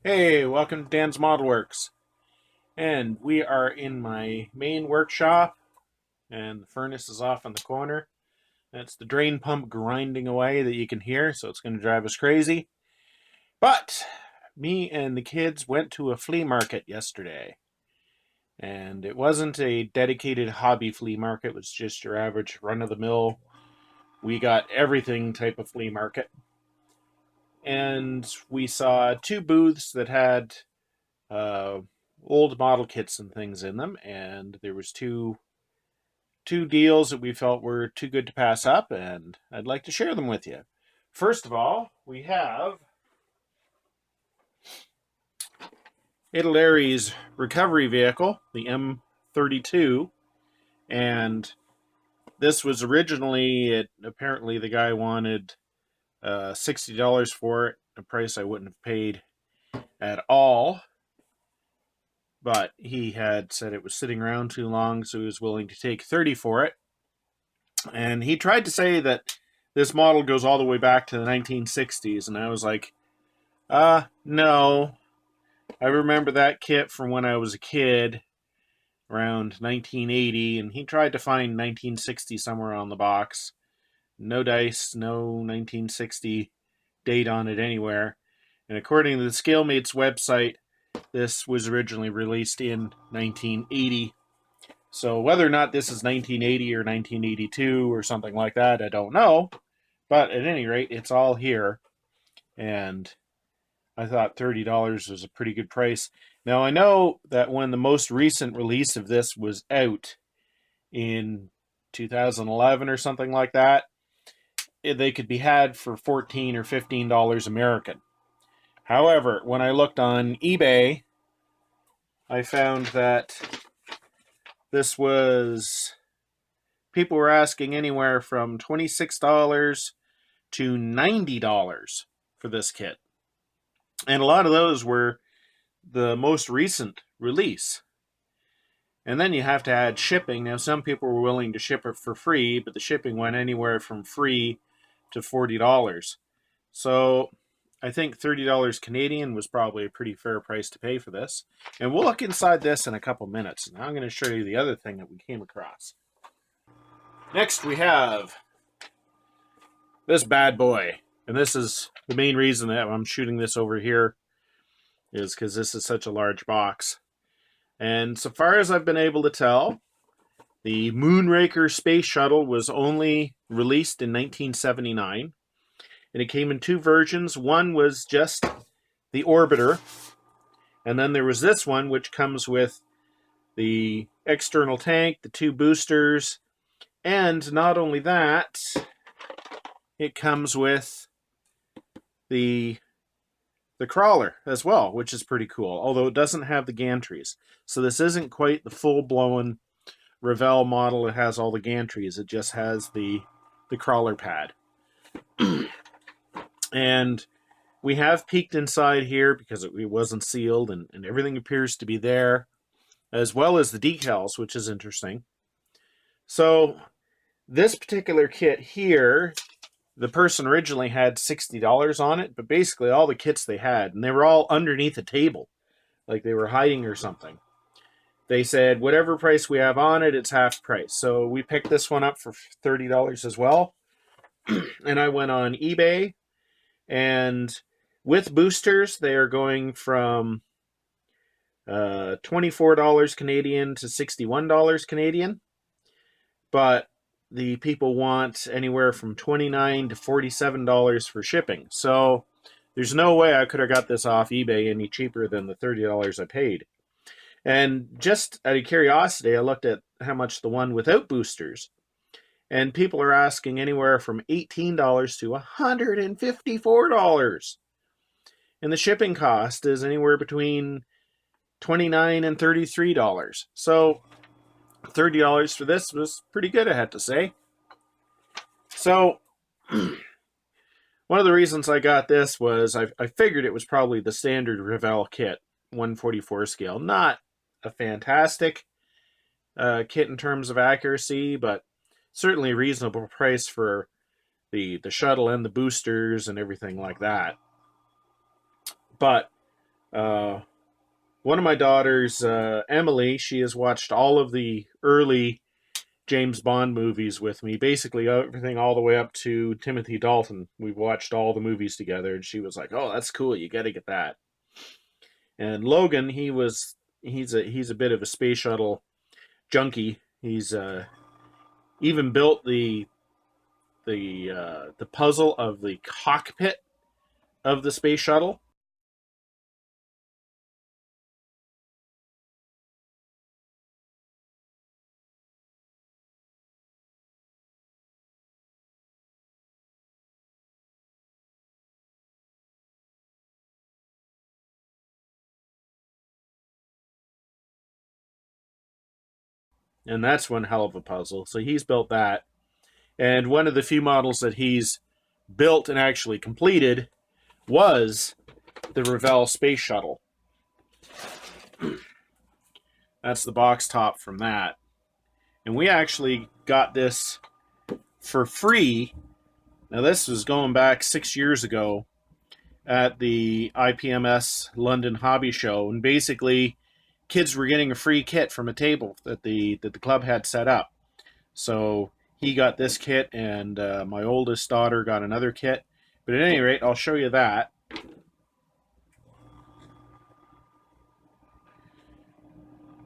Hey, welcome to Dan's Model Works. And we are in my main workshop, and the furnace is off in the corner. That's the drain pump grinding away that you can hear, so it's going to drive us crazy. But me and the kids went to a flea market yesterday. And it wasn't a dedicated hobby flea market, it was just your average run of the mill. We got everything type of flea market. And we saw two booths that had uh, old model kits and things in them, and there was two deals that we felt were too good to pass up, and I'd like to share them with you. First of all, we have Italeri's recovery vehicle, the M32, and this was originally, apparently the guy wanted $60 for it, a price I wouldn't have paid at all. But he had said it was sitting around too long, so he was willing to take 30 for it. And he tried to say that this model goes all the way back to the 1960s, and I was like, no. I remember that kit from when I was a kid, around 1980, and he tried to find 1960 somewhere on the box. No dice, no 1960 date on it anywhere. And according to the ScaleMates website, this was originally released in 1980. So whether or not this is 1980 or 1982 or something like that, I don't know. But at any rate, it's all here. And I thought $30 was a pretty good price. Now, I know that when the most recent release of this was out in 2011 or something like that, they could be had for $14 or $15 American. However, when I looked on eBay, I found that this was, people were asking anywhere from $26 to $90 for this kit. And a lot of those were the most recent release. And then you have to add shipping. Now, some people were willing to ship it for free, but the shipping went anywhere from free to $40. So I think $30 Canadian was probably a pretty fair price to pay for this. And we'll look inside this in a couple minutes. Now I'm going to show you the other thing that we came across. Next, we have this bad boy. And this is the main reason that I'm shooting this over here, is because this is such a large box. And so far as I've been able to tell, the Moonraker space shuttle was only released in 1979. And it came in two versions. One was just the orbiter. And then there was this one, which comes with the external tank, the two boosters. And not only that, it comes with the crawler as well, which is pretty cool, although it doesn't have the gantries. So this isn't quite the full-blown Revell model. It has all the gantries. It just has the crawler pad. And we have peeked inside here because it wasn't sealed, and everything appears to be there, as well as the decals, which is interesting. So this particular kit here, the person originally had $60 on it, but basically all the kits they had, and they were all underneath a table, like they were hiding or something. They said, whatever price we have on it, it's half price. So we picked this one up for $30 as well. And I went on eBay, and with boosters, they are going from $24 Canadian to $61 Canadian. But the people want anywhere from $29 to $47 for shipping. So there's no way I could have got this off eBay any cheaper than the $30 I paid. And just out of curiosity, I looked at how much the one without boosters. And people are asking anywhere from $18 to $154. And the shipping cost is anywhere between $29 and $33. So $30 for this was pretty good, I have to say. So one of the reasons I got this was I figured it was probably the standard Revell kit, 144 scale. Not a fantastic kit in terms of accuracy, but certainly a reasonable price for the shuttle and the boosters and everything like that. But Uh, one of my daughters, Emily, she has watched all of the early James Bond movies with me, basically everything all the way up to Timothy Dalton. We've watched all the movies together, and she was like, "Oh, that's cool. You got to get that." And Logan, he's a bit of a space shuttle junkie. He's even built the puzzle of the cockpit of the space shuttle. And that's one hell of a puzzle. So he's built that. And one of the few models that he's built and actually completed was the Revell space shuttle. That's the box top from that. And we actually got this for free. Now, this was going back 6 years ago at the IPMS London Hobby Show. And basically, kids were getting a free kit from a table that the club had set up. So he got this kit, and my oldest daughter got another kit. But at any rate, I'll show you that.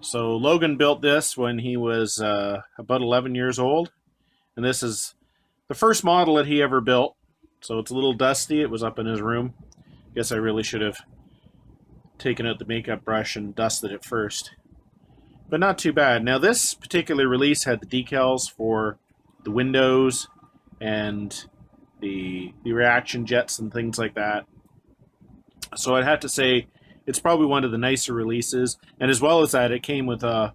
So Logan built this when he was about 11 years old, and this is the first model that he ever built. So it's a little dusty. It was up in his room. Guess I really should have taken out the makeup brush and dusted it first. But not too bad. Now this particular release had the decals for the windows and the reaction jets and things like that. So I'd have to say it's probably one of the nicer releases. And as well as that, it came with a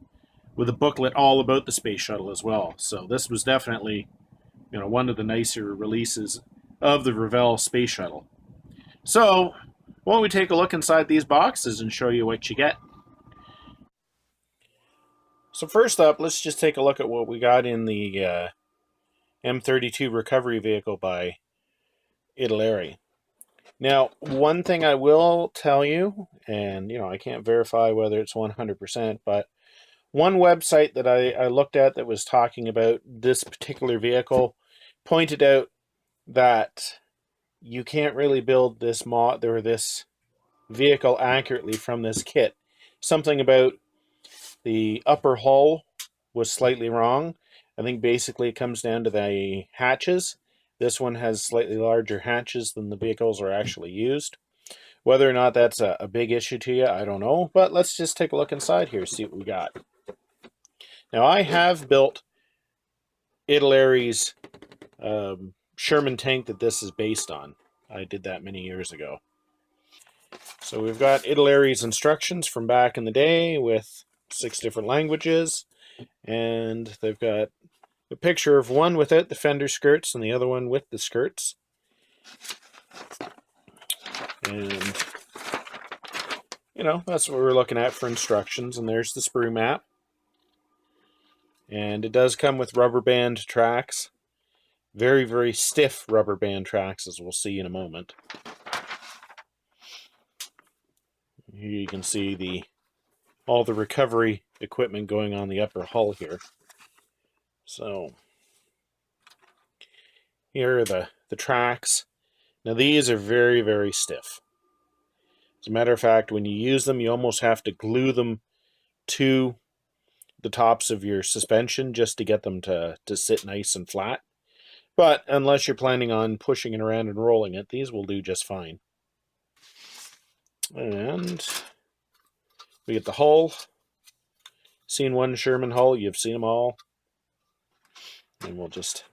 booklet all about the space shuttle as well. So this was definitely, one of the nicer releases of the Revell space shuttle. So why don't we take a look inside these boxes and show you what you get. So first up, let's just take a look at what we got in the M32 recovery vehicle by Italeri. Now, one thing I will tell you, and I can't verify whether it's 100%, but one website that I looked at that was talking about this particular vehicle pointed out that you can't really build this mod or this vehicle accurately from this kit. Something about the upper hull was slightly wrong. I think basically it comes down to the hatches. This one has slightly larger hatches than the vehicles are actually used. Whether or not that's a big issue to you, I don't know. But let's just take a look inside here, see what we got. Now, I have built Italeri's Sherman tank that this is based on. I did that many years ago. So we've got Italeri's instructions from back in the day with 6 different languages. And they've got a picture of one without the fender skirts and the other one with the skirts. And, that's what we're looking at for instructions. And there's the sprue map. And it does come with rubber band tracks. Very, very stiff rubber band tracks, as we'll see in a moment. Here you can see all the recovery equipment going on the upper hull here. So here are the tracks. Now these are very, very stiff. As a matter of fact, when you use them, you almost have to glue them to the tops of your suspension just to get them to sit nice and flat. But unless you're planning on pushing it around and rolling it, these will do just fine. And we get the hull. Seen one Sherman hull, you've seen them all. And we'll just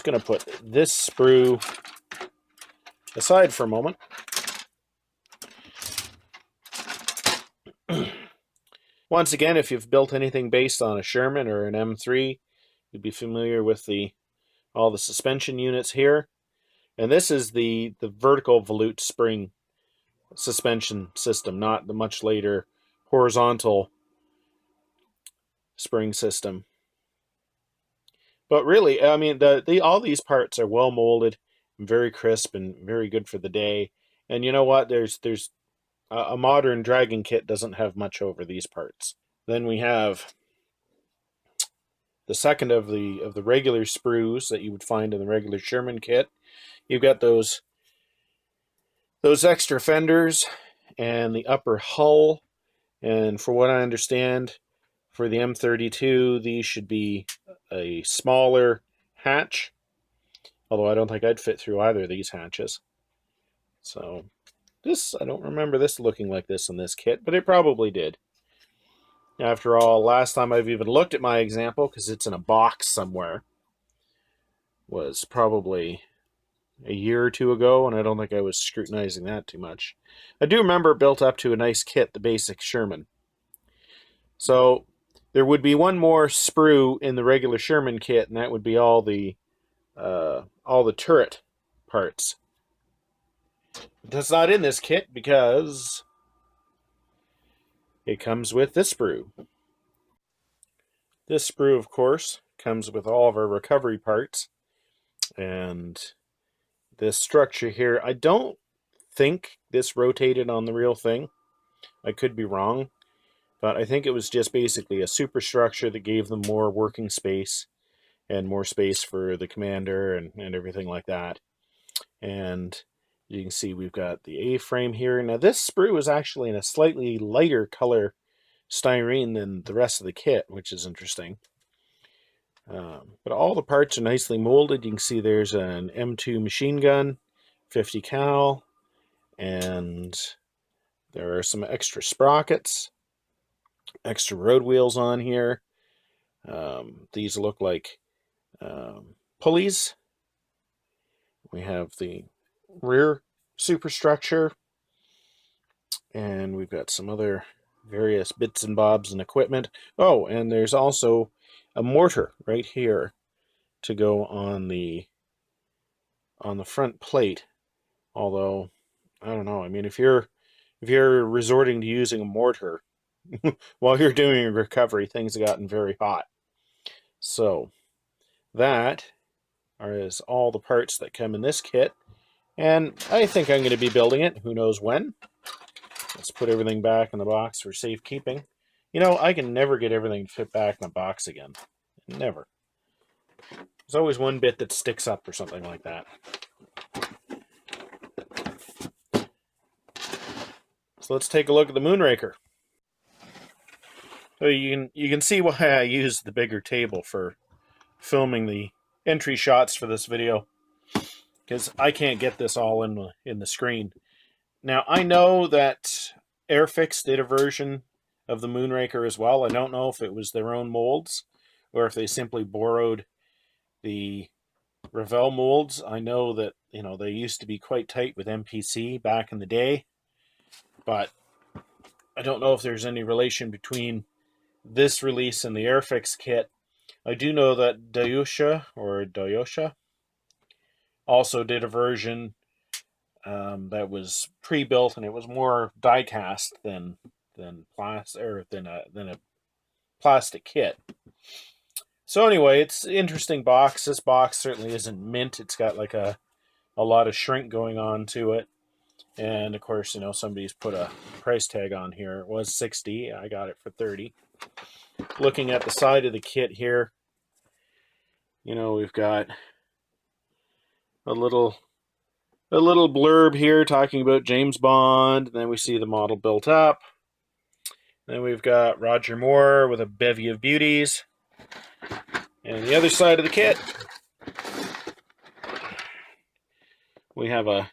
going to put this sprue aside for a moment. Once again, if you've built anything based on a Sherman or an M3, you'd be familiar with all the suspension units here. And this is the vertical volute spring suspension system, not the much later horizontal spring system. But really, I mean, all these parts are well molded, very crisp, and very good for the day. And you know what? There's a modern Dragon kit doesn't have much over these parts. Then we have the second of the regular sprues that you would find in the regular Sherman kit. You've got those extra fenders and the upper hull. And for what I understand, for the M32, these should be a smaller hatch. Although I don't think I'd fit through either of these hatches. So this, I don't remember this looking like this in this kit, but it probably did. After all, last time I've even looked at my example, because it's in a box somewhere, was probably a year or two ago, and I don't think I was scrutinizing that too much. I do remember it built up to a nice kit, the basic Sherman. So there would be one more sprue in the regular Sherman kit, and that would be all the turret parts. That's not in this kit because it comes with this sprue. This sprue, of course, comes with all of our recovery parts. And this structure here, I don't think this rotated on the real thing. I could be wrong. But I think it was just basically a superstructure that gave them more working space and more space for the commander and everything like that. And you can see we've got the A-frame here. Now this sprue is actually in a slightly lighter color styrene than the rest of the kit, which is interesting. But all the parts are nicely molded. You can see there's an M2 machine gun, 50 cal, and there are some extra sprockets, extra road wheels on here. These look like pulleys. We have the rear superstructure, and we've got some other various bits and bobs and equipment. Oh, and there's also a mortar right here to go on the front plate. Although I don't know. I mean, if you're resorting to using a mortar while you're doing a recovery, things have gotten very hot. So that is all the parts that come in this kit, and I think I'm going to be building it. Who knows when? Let's put everything back in the box for safekeeping. You know, I can never get everything to fit back in the box again. Never. There's always one bit that sticks up or something like that. So let's take a look at the Moonraker. So you can see why I used the bigger table for filming the entry shots for this video, because I can't get this all in the screen. Now I know that Airfix did a version of the Moonraker as well. I don't know if it was their own molds or if they simply borrowed the Revell molds. I know that, you know, they used to be quite tight with MPC back in the day, but I don't know if there's any relation between this release and the Airfix kit. I do know that Dayosha also did a version that was pre-built, and it was more die-cast than a plastic kit. So anyway, it's an interesting box. This box certainly isn't mint. It's got like a lot of shrink going on to it. And of course, you know, somebody's put a price tag on here. It was $60. I got it for $30. Looking at the side of the kit here, you know, we've got a little blurb here talking about James Bond. And then we see the model built up. Then we've got Roger Moore with a bevy of beauties. And the other side of the kit, we have a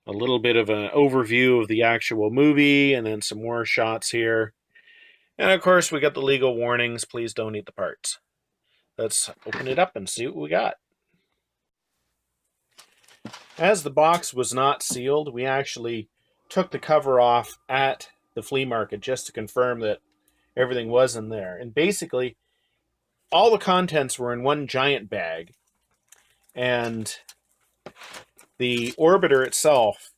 little bit of an overview of the actual movie, and then some more shots here. And of course, we got the legal warnings. Please don't eat the parts. Let's open it up and see what we got. As the box was not sealed, we actually took the cover off at the flea market just to confirm that everything was in there. And basically, all the contents were in one giant bag, and the orbiter itself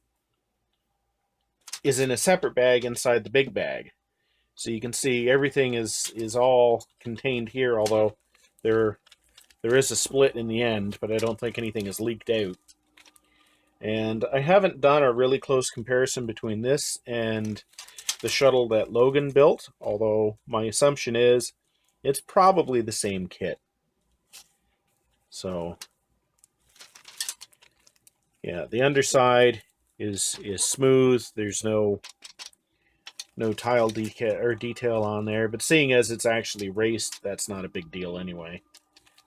is in a separate bag inside the big bag. So you can see everything is all contained here, although there is a split in the end, but I don't think anything is leaked out. And I haven't done a really close comparison between this and the shuttle that Logan built, although my assumption is it's probably the same kit. So yeah, the underside is smooth. There's no tile detail on there, but seeing as it's actually raced, that's not a big deal anyway.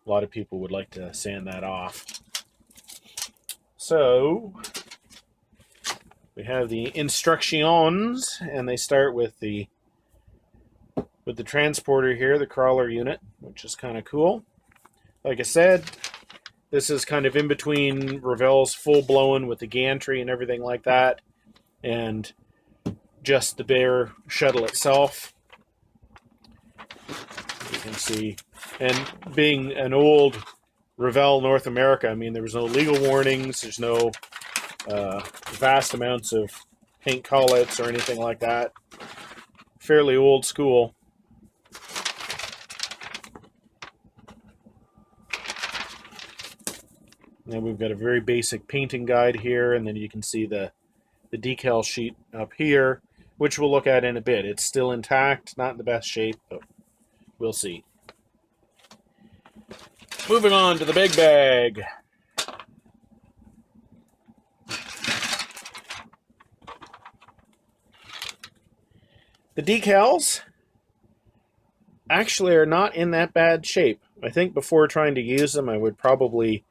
A lot of people would like to sand that off. So we have the instructions, and they start with the transporter here, the crawler unit, which is kind of cool. Like I said, this is kind of in between Revell's full-blown with the gantry and everything like that, and just the bare shuttle itself. You can see, and being an old Revell North America, I mean, there was no legal warnings, there's no vast amounts of paint call-outs or anything like that. Fairly old school. And we've got a very basic painting guide here, and then you can see the decal sheet up here, which we'll look at in a bit. It's still intact, not in the best shape, but we'll see. Moving on to the big bag. The decals actually are not in that bad shape. I think before trying to use them, I would probably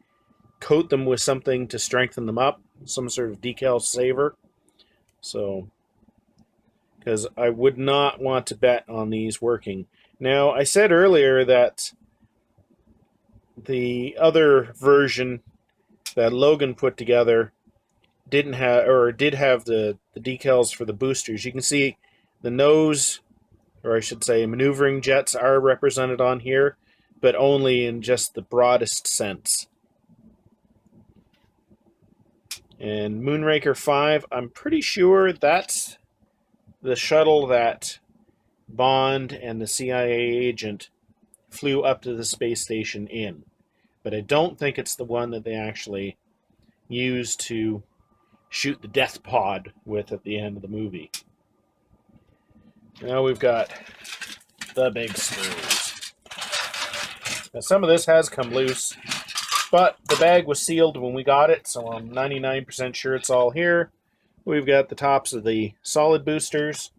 coat them with something to strengthen them up, some sort of decal saver. So, because I would not want to bet on these working. Now, I said earlier that the other version that Logan put together did have the decals for the boosters. You can see the nose, or I should say maneuvering jets, are represented on here, but only in just the broadest sense. And Moonraker 5, I'm pretty sure that's the shuttle that Bond and the CIA agent flew up to the space station in. But I don't think it's the one that they actually used to shoot the death pod with at the end of the movie. Now we've got the big screws. Now some of this has come loose, but the bag was sealed when we got it, so I'm 99% sure it's all here. We've got the tops of the solid boosters.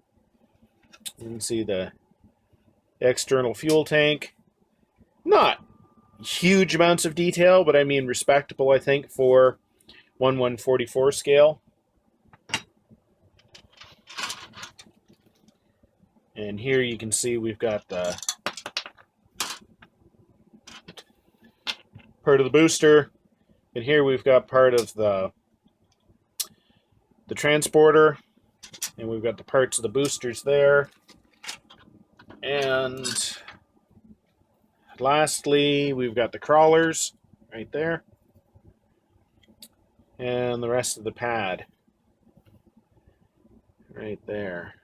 You can see the external fuel tank. Not huge amounts of detail, but I mean respectable, I think, for 1/144 scale. And here you can see we've got the part of the booster, and here we've got part of the transporter, and we've got the parts of the boosters there. And lastly, we've got the crawlers right there, and the rest of the pad right there.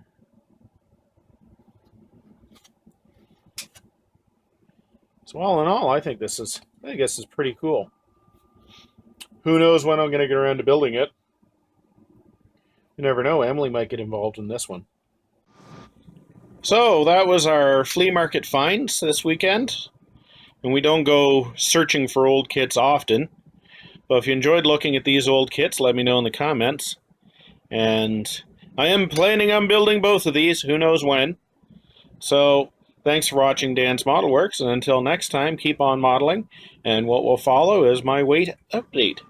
So all in all, I think this is pretty cool. Who knows when I'm going to get around to building it? You never know. Emily might get involved in this one. So that was our flea market finds this weekend. And we don't go searching for old kits often. But if you enjoyed looking at these old kits, let me know in the comments. And I am planning on building both of these. Who knows when. So thanks for watching Dan's Model Works. And until next time, keep on modeling. And what will follow is my weight update.